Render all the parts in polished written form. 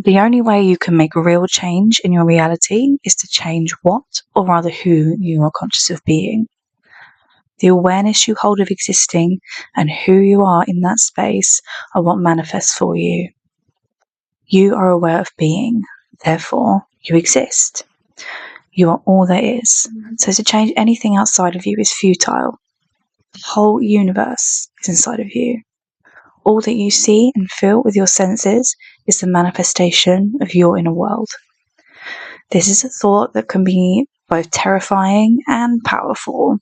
The only way you can make real change in your reality is to change what, or rather who, you are conscious of being. The awareness you hold of existing and who you are in that space are what manifests for you. You are aware of being, therefore you exist. You are all there is. So to change anything outside of you is futile. The whole universe is inside of you. All that you see and feel with your senses is the manifestation of your inner world. This is a thought that can be both terrifying and powerful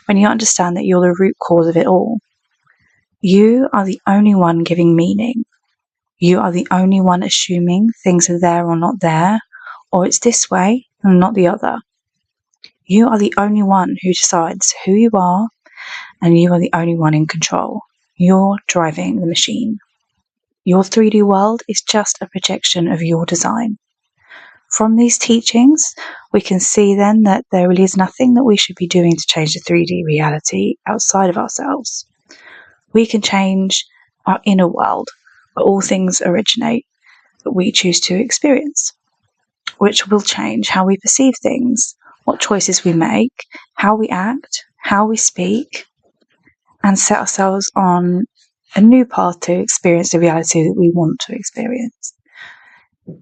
when you understand that you're the root cause of it all. You are the only one giving meaning. You are the only one assuming things are there or not there, or it's this way and not the other. You are the only one who decides who you are, and you are the only one in control. You're driving the machine. Your 3D world is just a projection of your design. From these teachings, we can see then that there really is nothing that we should be doing to change the 3D reality outside of ourselves. We can change our inner world, where all things originate that we choose to experience, which will change how we perceive things, what choices we make, how we act, how we speak, and set ourselves on a new path to experience the reality that we want to experience.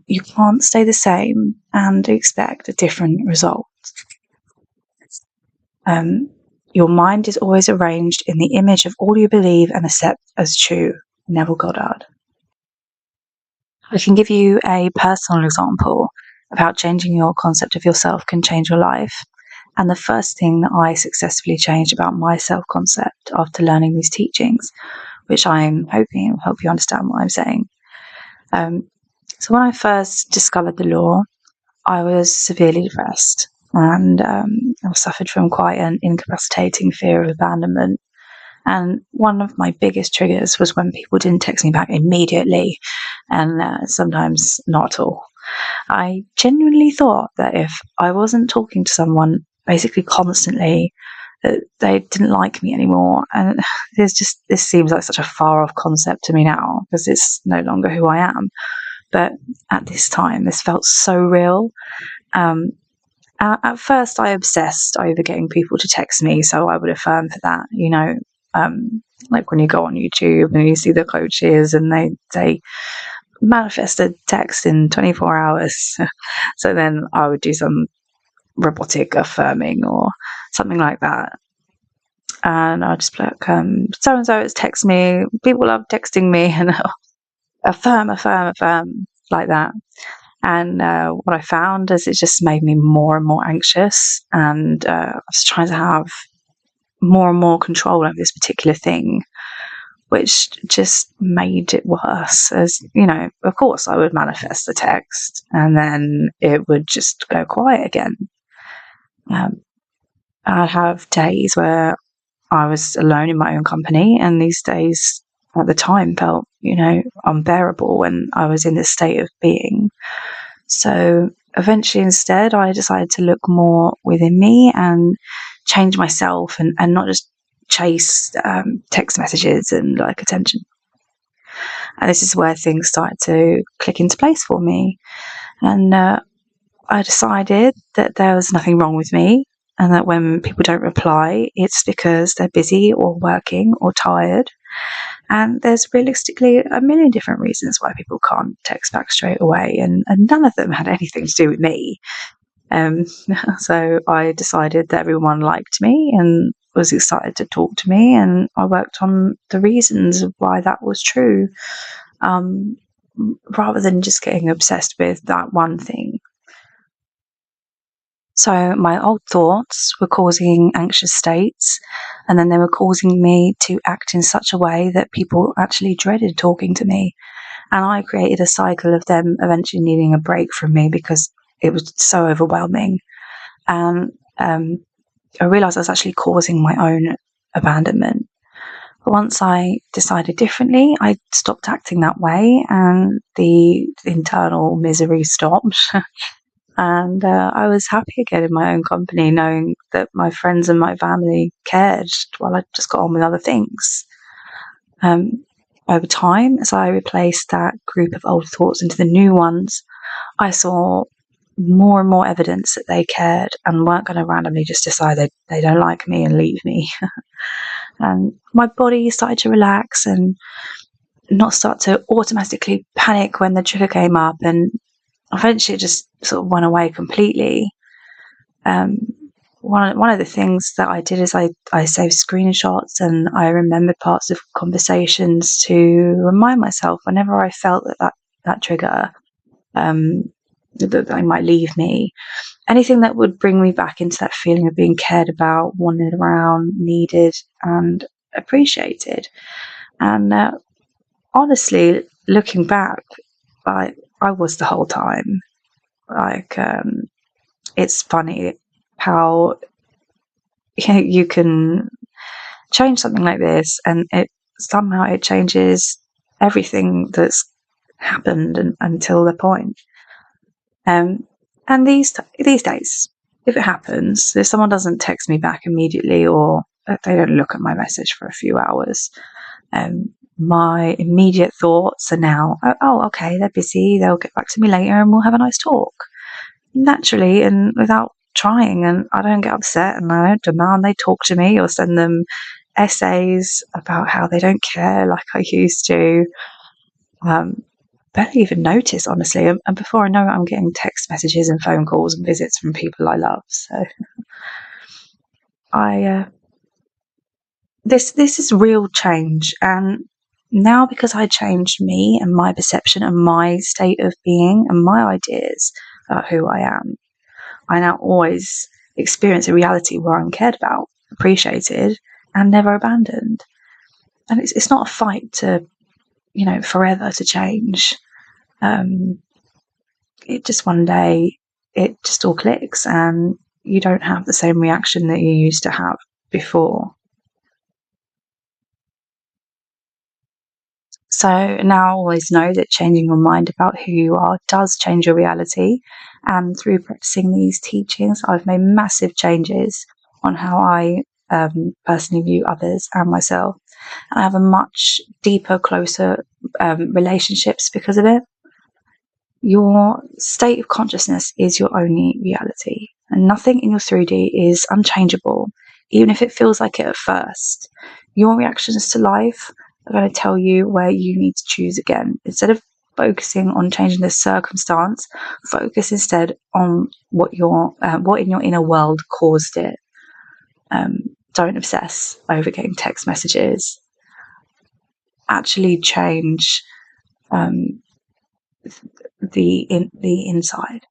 You can't stay the same and expect a different result. Your mind is always arranged in the image of all you believe and accept as true. Neville Goddard. I can give you a personal example of how changing your concept of yourself can change your life. And the first thing that I successfully changed about my self-concept after learning these teachings, which I'm hoping will help you understand what I'm saying. So when I first discovered the law, I was severely depressed, and I suffered from quite an incapacitating fear of abandonment. And one of my biggest triggers was when people didn't text me back immediately, and sometimes not at all. I genuinely thought that if I wasn't talking to someone basically constantly, that they didn't like me anymore. And this seems like such a far off concept to me now, because it's no longer who I am. But at this time, this felt so real. At first, I obsessed over getting people to text me, so I would affirm for that, like when you go on YouTube and you see the coaches and they manifest a text in 24 hours. So then I would do some robotic affirming or something like that. And I'll just be like, so-and-so has texted me, people love texting me, and affirm, like that. And what I found is it just made me more and more anxious, and I was trying to have more and more control over this particular thing, which just made it worse. As you know, of course I would manifest the text and then it would just go quiet again. I'd have days where I was alone in my own company, and these days at the time felt, unbearable when I was in this state of being. So eventually instead I decided to look more within me and change myself, and not just chase text messages and like attention. And this is where things started to click into place for me. And I decided that there was nothing wrong with me, and that when people don't reply, it's because they're busy or working or tired. And there's realistically a million different reasons why people can't text back straight away, and none of them had anything to do with me. So I decided that everyone liked me and was excited to talk to me, and I worked on the reasons of why that was true, rather than just getting obsessed with that one thing. So my old thoughts were causing anxious states, and then they were causing me to act in such a way that people actually dreaded talking to me. And I created a cycle of them eventually needing a break from me because it was so overwhelming. And I realised I was actually causing my own abandonment. But once I decided differently, I stopped acting that way, and the internal misery stopped. And I was happy again in my own company, knowing that my friends and my family cared while I just got on with other things. over time, as I replaced that group of old thoughts into the new ones, I saw more and more evidence that they cared and weren't going to randomly just decide they don't like me and leave me. And my body started to relax and not start to automatically panic when the trigger came up, and eventually it just sort of went away completely. One of the things that I did is I saved screenshots, and I remembered parts of conversations to remind myself whenever I felt that trigger, that they might leave me. Anything that would bring me back into that feeling of being cared about, wanted around, needed, and appreciated. And honestly, looking back, I was the whole time. Like, it's funny how you can change something like this, and it somehow changes everything that's happened until the point. And these days, if it happens, if someone doesn't text me back immediately, or they don't look at my message for a few hours, my immediate thoughts are now, oh, okay, they're busy, they'll get back to me later and we'll have a nice talk. Naturally and without trying, and I don't get upset and I don't demand they talk to me or send them essays about how they don't care like I used to. Barely even notice, honestly, and before I know it, I'm getting text messages and phone calls and visits from people I love. So this is real change, and now because I changed me and my perception and my state of being and my ideas about who I am, I now always experience a reality where I'm cared about, appreciated, and never abandoned. And it's not a fight to, forever to change. It just one day, it just all clicks and you don't have the same reaction that you used to have before. So now I always know that changing your mind about who you are does change your reality. And through practicing these teachings, I've made massive changes on how I personally view others and myself. And I have a much deeper, closer relationships because of it. Your state of consciousness is your only reality, and nothing in your 3D is unchangeable, even if it feels like it at first. Your reactions to life are going to tell you where you need to choose again. Instead of focusing on changing the circumstance, focus instead on what in your inner world caused it. Don't obsess over getting text messages. Actually change the inside.